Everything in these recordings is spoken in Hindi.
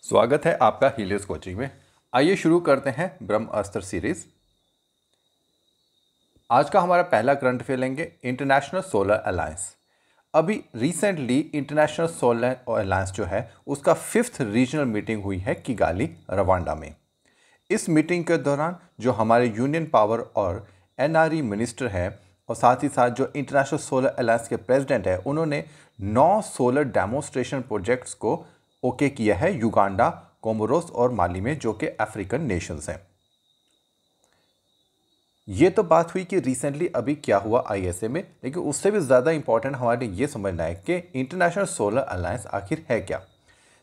स्वागत है आपका हीलियस कोचिंग में। आइए शुरू करते हैं ब्रह्मास्त्र सीरीज। आज का हमारा पहला करंट अफेयर लेंगे इंटरनेशनल सोलर अलायंस। अभी रिसेंटली इंटरनेशनल सोलर अलायंस जो है उसका 5th रीजनल मीटिंग हुई है किगाली, रवांडा में। इस मीटिंग के दौरान जो हमारे यूनियन पावर और एनआरई मिनिस्टर है और साथ ही साथ जो इंटरनेशनल सोलर अलायंस के प्रेसिडेंट है, उन्होंने 9 सोलर डेमोन्स्ट्रेशन प्रोजेक्ट्स को ओके किया है युगांडा, कोमोरोस और माली में, जो कि अफ्रीकन नेशंस हैं। ये तो बात हुई कि रिसेंटली अभी क्या हुआ आईएसए में, लेकिन उससे भी ज़्यादा इंपॉर्टेंट हमारे ये समझना है कि इंटरनेशनल सोलर अलायंस आखिर है क्या।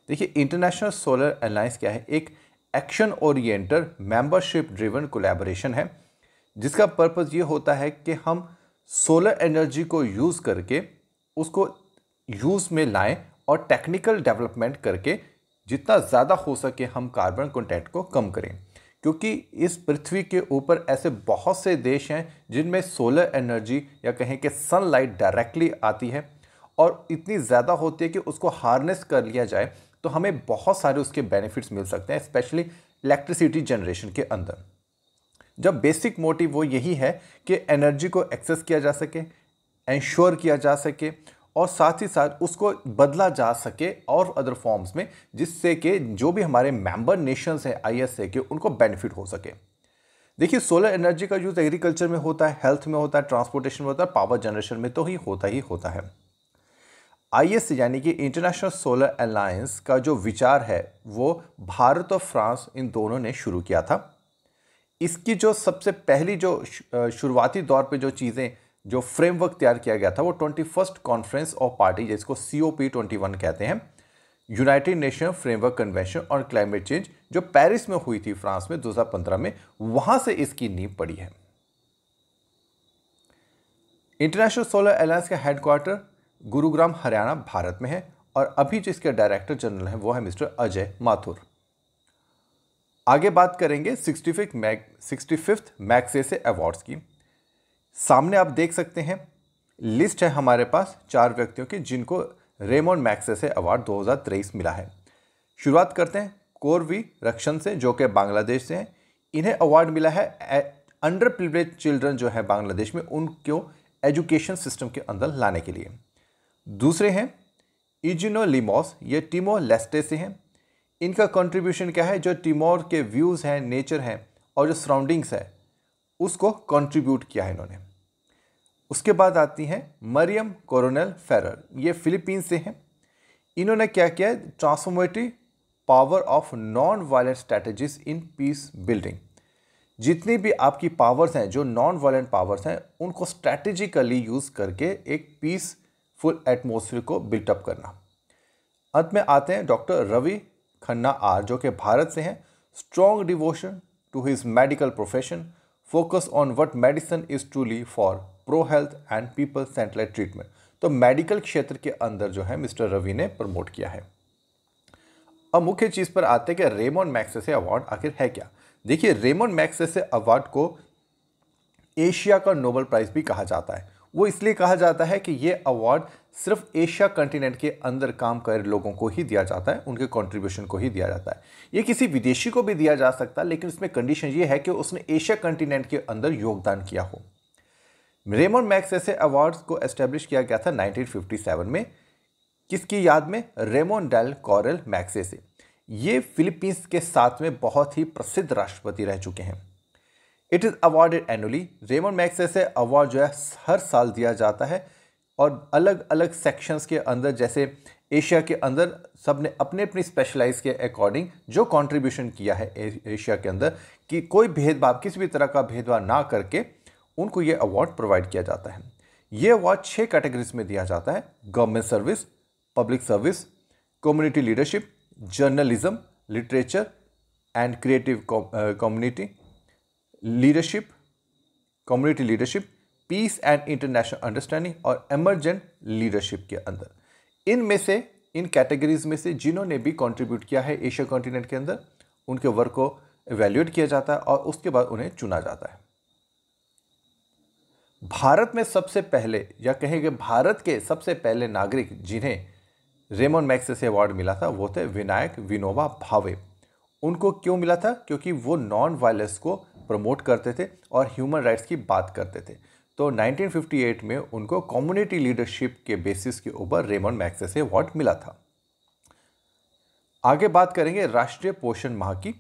देखिए, इंटरनेशनल सोलर अलायंस क्या है? एक action oriented membership driven collaboration है, जिसका पर्पस ये होता है कि हम सोलर एनर्जी को यूज़ करके उसको यूज़ में लाएं और टेक्निकल डेवलपमेंट करके जितना ज़्यादा हो सके हम कार्बन कंटेंट को कम करें। क्योंकि इस पृथ्वी के ऊपर ऐसे बहुत से देश हैं जिनमें सोलर एनर्जी या कहें कि सनलाइट डायरेक्टली आती है और इतनी ज़्यादा होती है कि उसको हार्नेस कर लिया जाए तो हमें बहुत सारे उसके बेनिफिट्स मिल सकते हैं, स्पेशली इलेक्ट्रिसिटी जनरेशन के अंदर। जब बेसिक मोटिव वो यही है कि एनर्जी को एक्सेस किया जा सके, इंश्योर किया जा सके और साथ ही साथ उसको बदला जा सके और अदर फॉर्म्स में, जिससे कि जो भी हमारे मेंबर नेशंस हैं आईएसए के, उनको बेनिफिट हो सके। देखिए, सोलर एनर्जी का यूज़ एग्रीकल्चर में होता है, हेल्थ में होता है, ट्रांसपोर्टेशन में होता है, पावर जनरेशन में तो ही होता है। आईएसए यानी कि इंटरनेशनल सोलर अलायंस का जो विचार है वो भारत और फ्रांस इन दोनों ने शुरू किया था। इसकी जो सबसे पहली जो शुरुआती दौर पे जो चीज़ें, जो फ्रेमवर्क तैयार किया गया था, वो 21st कॉन्फ्रेंस ऑफ पार्टी, जिसको COP21 कहते हैं, United nation framework convention on climate change, जो पेरिस में हुई थी फ्रांस में 2015 में, वहां से इसकी नींव पड़ी है। इंटरनेशनल सोलर अलायंस का हेडक्वार्टर गुरुग्राम, हरियाणा, भारत में है और अभी जो इसके डायरेक्टर जनरल हैं वो है मिस्टर अजय माथुर। आगे बात करेंगे 65th मैग्सेसे अवार्ड्स की। सामने आप देख सकते हैं लिस्ट है हमारे पास 4 व्यक्तियों की जिनको रेमन मैग्सेसे अवार्ड 2023 मिला है। शुरुआत करते हैं कोरवी रक्षण से, जो कि बांग्लादेश से हैं। इन्हें अवार्ड मिला है अंडर प्रिविलेज चिल्ड्रन जो है बांग्लादेश में, उनको एजुकेशन सिस्टम के अंदर लाने के लिए। दूसरे हैं इजिनो लिमोस, ये टिमोर लेस्टे से हैं। इनका कंट्रीब्यूशन क्या है? जो टिमोर के व्यूज़ हैं, नेचर हैं और जो सराउंडिंग्स है उसको कंट्रीब्यूट किया है इन्होंने। उसके बाद आती हैं मरियम कोरोनल फेरर, ये फिलीपींस से हैं। इन्होंने क्या किया है? Transformative power of non violent strategies in peace building. जितनी भी आपकी पावर्स हैं, जो नॉन वायलेंट पावर्स हैं, उनको स्ट्रैटेजिकली यूज़ करके एक पीसफुल एटमोसफियर को बिल्टअप करना। अंत में आते हैं डॉक्टर रवि खन्ना आर, जो कि भारत से हैं। Strong devotion to his medical profession, focus on what medicine is truly for pro health and people centred treatment. तो मेडिकल क्षेत्र के अंदर जो है मिस्टर रवि ने प्रमोट किया है। अब मुख्य चीज़ पर आते हैं कि रेमन मैग्सेसे अवार्ड आखिर है क्या। देखिए, रेमन मैग्सेसे अवार्ड को एशिया का नोबेल प्राइज़ भी कहा जाता है। वो इसलिए कहा जाता है कि ये अवार्ड सिर्फ एशिया कंटिनेंट के अंदर काम कर रहे लोगों को ही दिया जाता है, उनके कंट्रीब्यूशन को ही दिया जाता है। ये किसी विदेशी को भी दिया जा सकता है, लेकिन उसमें कंडीशन ये है कि उसने एशिया कंटिनेंट के अंदर योगदान किया हो। रेमन मैग्सेसे अवार्ड्स को एस्टेब्लिश किया गया था 1957 में। किसकी याद में? Ramon del Corral Magsaysay. ये फिलीपींस के 7वें बहुत ही प्रसिद्ध राष्ट्रपति रह चुके हैं। It is awarded annually. Ramon Magsaysay award जो है हर साल दिया जाता है और अलग अलग सेक्शंस के अंदर, जैसे एशिया के अंदर सब ने अपने अपनी स्पेशलाइज के अकॉर्डिंग जो कंट्रीब्यूशन किया है एशिया के अंदर, कि कोई भेदभाव, किसी भी तरह का भेदभाव ना करके उनको ये अवार्ड प्रोवाइड किया जाता है। ये अवार्ड 6 कैटेगरीज में दिया जाता है: government service, public service, community leadership, journalism, literature and creative community leadership, community leadership, peace and international understanding और एमर्जेंट लीडरशिप के अंदर। इनमें से, इन कैटेगरीज में से जिन्होंने भी कंट्रीब्यूट किया है एशिया कॉन्टिनेंट के अंदर, उनके वर्क को इवैल्यूएट किया जाता है और उसके बाद उन्हें चुना जाता है। भारत में सबसे पहले, या कहें कि भारत के सबसे पहले नागरिक जिन्हें रेमन मैग्सेसे अवार्ड मिला था वो थे विनायक विनोबा भावे। उनको क्यों मिला था? क्योंकि वो नॉन वायलेंस को प्रमोट करते थे और ह्यूमन राइट्स की बात करते थे। तो 1958 में उनको कम्युनिटी लीडरशिप के बेसिस के ऊपर रेमन मैग्सेसे अवार्ड मिला था। आगे बात करेंगे राष्ट्रीय पोषण माह की।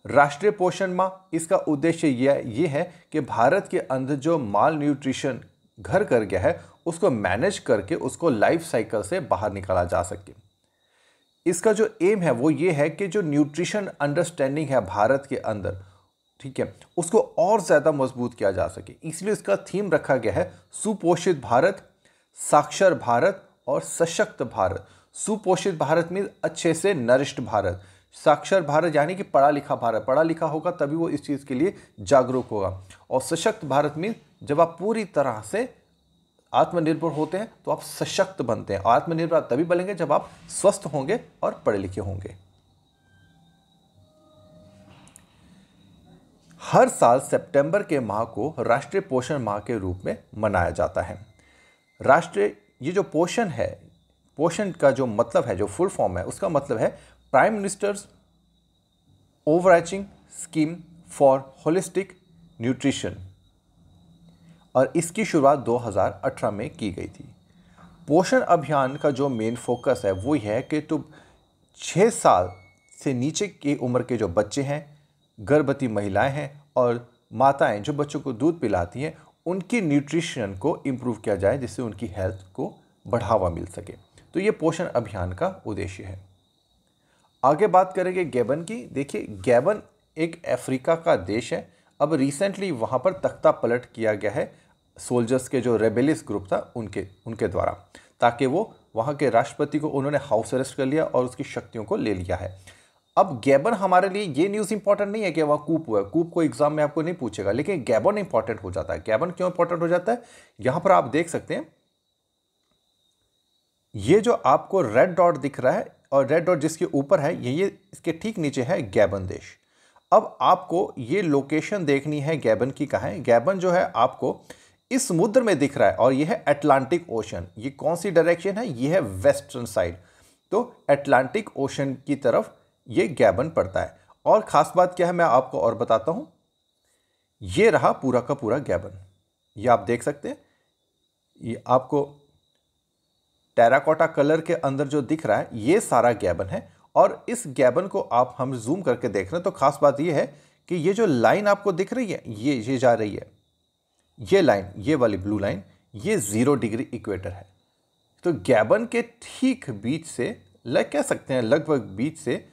राष्ट्रीय पोषण माह, इसका उद्देश्य ये है कि भारत के अंदर जो माल न्यूट्रिशन घर कर गया है उसको मैनेज करके उसको लाइफ साइकिल से बाहर निकाला जा सके। इसका जो एम है वो ये है कि जो न्यूट्रिशन अंडरस्टैंडिंग है भारत के अंदर, ठीक है, उसको और ज़्यादा मजबूत किया जा सके। इसलिए इसका थीम रखा गया है सुपोषित भारत, साक्षर भारत और सशक्त भारत। सुपोषित भारत मीन अच्छे से नरिष्ट भारत, साक्षर भारत यानी कि पढ़ा लिखा भारत, पढ़ा लिखा होगा तभी वो इस चीज़ के लिए जागरूक होगा, और सशक्त भारत मीन जब आप पूरी तरह से आत्मनिर्भर होते हैं तो आप सशक्त बनते हैं। आत्मनिर्भर तभी बनेंगे जब आप स्वस्थ होंगे और पढ़े लिखे होंगे। हर साल सितंबर के माह को राष्ट्रीय पोषण माह के रूप में मनाया जाता है। राष्ट्रीय ये जो पोषण है, पोषण का जो मतलब है, जो फुल फॉर्म है, उसका मतलब है prime ministers overarching scheme for holistic nutrition, और इसकी शुरुआत 2018 में की गई थी। पोषण अभियान का जो मेन फोकस है वो यह है कि तो 6 साल से नीचे की उम्र के जो बच्चे हैं, गर्भवती महिलाएं हैं और माताएं जो बच्चों को दूध पिलाती हैं, उनकी न्यूट्रिशन को इम्प्रूव किया जाए जिससे उनकी हेल्थ को बढ़ावा मिल सके। तो ये पोषण अभियान का उद्देश्य है। आगे बात करेंगे गैबन की। देखिए, गैबन एक अफ्रीका का देश है। अब रिसेंटली वहाँ पर तख्ता पलट किया गया है सोल्जर्स के जो रेबेलियस ग्रुप था उनके द्वारा, ताकि वो वहाँ के राष्ट्रपति को उन्होंने हाउस अरेस्ट कर लिया और उसकी शक्तियों को ले लिया है। अब गैबन हमारे लिए ये न्यूज़ इंपॉर्टेंट नहीं है कि वहाँ कूप हुआ है, कूप को एग्जाम में आपको नहीं पूछेगा, लेकिन गैबन इंपॉर्टेंट हो जाता है। गैबन क्यों इंपॉर्टेंट हो जाता है? यहाँ पर आप देख सकते हैं, ये जो आपको रेड डॉट दिख रहा है और रेड डॉट जिसके ऊपर है ये इसके ठीक नीचे है गैबन देश। अब आपको ये लोकेशन देखनी है गैबन की कहाँ है। गैबन जो है आपको इस समुद्र में दिख रहा है और ये है अटलांटिक ओशन। ये कौन सी डायरेक्शन है? ये है वेस्टर्न साइड। तो अटलांटिक ओशन की तरफ ये गैबन पड़ता है। और ख़ास बात क्या है मैं आपको और बताता हूँ। ये रहा पूरा का पूरा गैबन, ये आप देख सकते हैं। ये आपको टेराकोटा कलर के अंदर जो दिख रहा है ये सारा गैबन है। और इस गैबन को आप हम जूम करके देख रहे हैं तो खास बात ये है कि ये जो लाइन आपको दिख रही है ये जा रही है, ये लाइन, ये वाली ब्लू लाइन, ये 0 डिग्री इक्वेटर है। तो गैबन के ठीक बीच से कह सकते हैं लगभग बीच से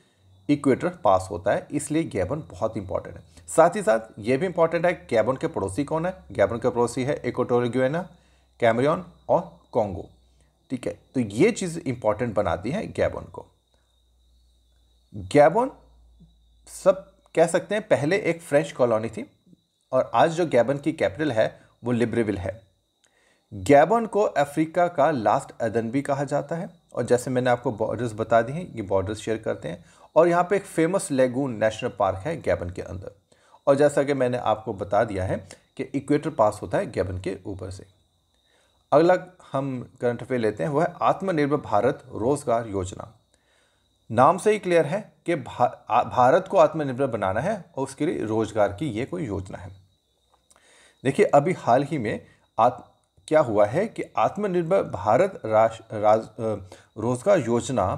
इक्वेटर पास होता है, इसलिए गैबन बहुत इंपॉर्टेंट है। साथ ही साथ ये भी इंपॉर्टेंट है गैबन के पड़ोसी कौन है। गैबन के पड़ोसी है इक्वाटोरियल गिनिया, कैमरून और कॉन्गो। ठीक है, तो ये चीज़ इंपॉर्टेंट बनाती है गैबन को। गैबन सब कह सकते हैं पहले एक फ्रेंच कॉलोनी थी और आज जो गैबन की कैपिटल है वो लिब्रेविल है। गैबन को अफ्रीका का लास्ट एदन भी कहा जाता है और जैसे मैंने आपको बॉर्डर्स बता दी हैं, ये बॉर्डर्स शेयर करते हैं। और यहाँ पे एक फेमस लेगून नेशनल पार्क है गैबन के अंदर। और जैसा कि मैंने आपको बता दिया है कि इक्वेटर पास होता है गैबन के ऊपर से। अगला हम करंट अफेयर लेते हैं, वो है आत्मनिर्भर भारत रोजगार योजना। नाम से ही क्लियर है कि भारत को आत्मनिर्भर बनाना है और उसके लिए रोजगार की ये कोई योजना है। देखिए, अभी हाल ही में क्या हुआ है कि आत्मनिर्भर भारत रोजगार योजना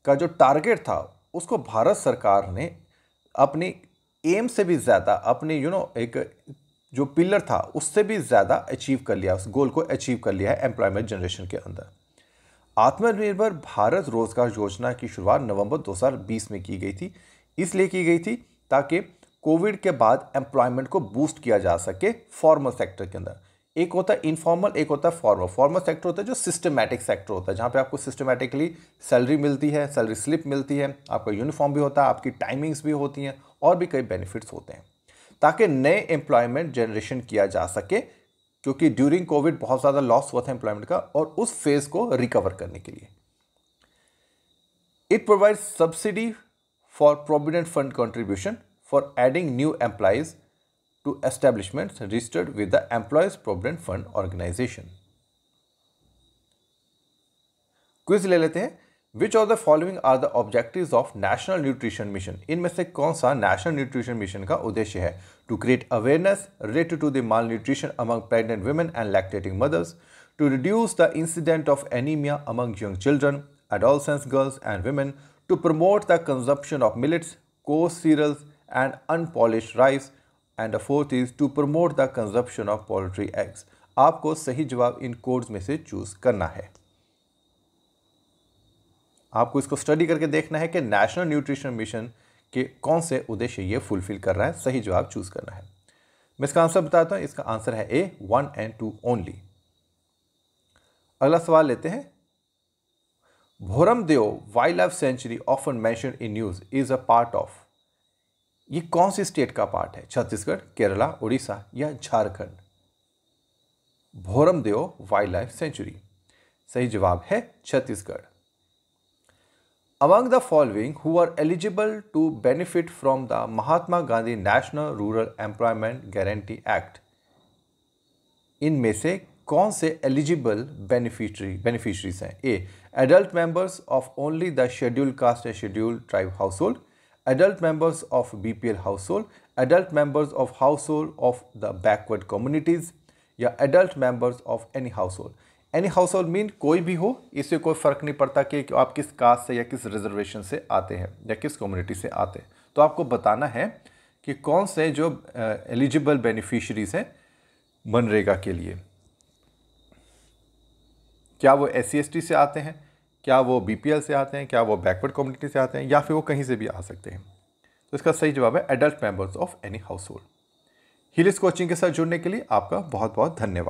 का जो टारगेट था उसको भारत सरकार ने अपनी एम से भी ज़्यादा, अपने एक जो पिलर था उससे भी ज़्यादा अचीव कर लिया, उस गोल को अचीव कर लिया है एम्प्लॉयमेंट जनरेशन के अंदर। आत्मनिर्भर भारत रोजगार योजना की शुरुआत नवंबर 2020 में की गई थी। इसलिए की गई थी ताकि कोविड के बाद एम्प्लॉयमेंट को बूस्ट किया जा सके फॉर्मल सेक्टर के अंदर। एक होता है इनफॉर्मल, एक होता है फॉर्मल। फॉर्मल सेक्टर होता है जो सिस्टमैटिक सेक्टर होता है, जहाँ पे आपको सिस्टमैटिकली सैलरी मिलती है, सैलरी स्लिप मिलती है, आपका यूनिफॉर्म भी होता है, आपकी टाइमिंग्स भी होती हैं और भी कई बेनिफिट्स होते हैं, ताकि नए एम्प्लॉयमेंट जनरेशन किया जा सके, क्योंकि ड्यूरिंग कोविड बहुत ज़्यादा लॉस हुआ था एम्प्लॉयमेंट का, और उस फेज को रिकवर करने के लिए। It provides subsidy for provident fund contribution for adding new employees to establishments registered with the Employees Provident Fund Organization. Quiz ले लेते हैं। Which of the following are the objectives of national nutrition mission? इनमें से कौन सा नेशनल न्यूट्रिशन मिशन का उद्देश्य है? To create awareness related to the malnutrition among pregnant women and lactating mothers, to reduce the incident of anaemia among young children, adolescents, girls and women, to promote the consumption of millets, coarse cereals and unpolished rice, and the fourth is to promote the consumption of poultry eggs. आपको सही जवाब इन कोड्स में से चूज करना है। आपको इसको स्टडी करके देखना है कि नेशनल न्यूट्रिशन मिशन के कौन से उद्देश्य ये फुलफिल कर रहा है, सही जवाब चूज करना है। मैं इसका आंसर बताता हूं, इसका आंसर है ए, 1 and 2 ओनली। अगला सवाल लेते हैं। Bhoramdeo wildlife sanctuary often mention in news is a part of, ये कौन सी स्टेट का पार्ट है? छत्तीसगढ़, केरला, उड़ीसा या Jharkhand? Bhoramdev wildlife sanctuary, सही जवाब है Chhattisgarh. Among the following who are eligible to benefit from the Mahatma Gandhi national rural employment guarantee act, इनमें से कौन से एलिजिबल बेनिफिशरीज हैं? A, adult members of only the scheduled caste and scheduled tribe household, adult members of BPL household, adult members of household of the backward communities या adult members of any household. Any household mean कोई भी हो, इससे कोई फर्क नहीं पड़ता कि आप किस कास्ट से या किस रिजर्वेशन से आते हैं या किस कम्युनिटी से आते हैं। तो आपको बताना है कि कौन से जो एलिजिबल बेनिफिशरीज हैं मनरेगा के लिए। क्या वो SC/ST से आते हैं, क्या वो BPL से आते हैं, क्या वो बैकवर्ड कम्युनिटी से आते हैं, या फिर वो कहीं से भी आ सकते हैं। तो इसका सही जवाब है adult members of any household. हिलिस कोचिंग के साथ जुड़ने के लिए आपका बहुत बहुत धन्यवाद।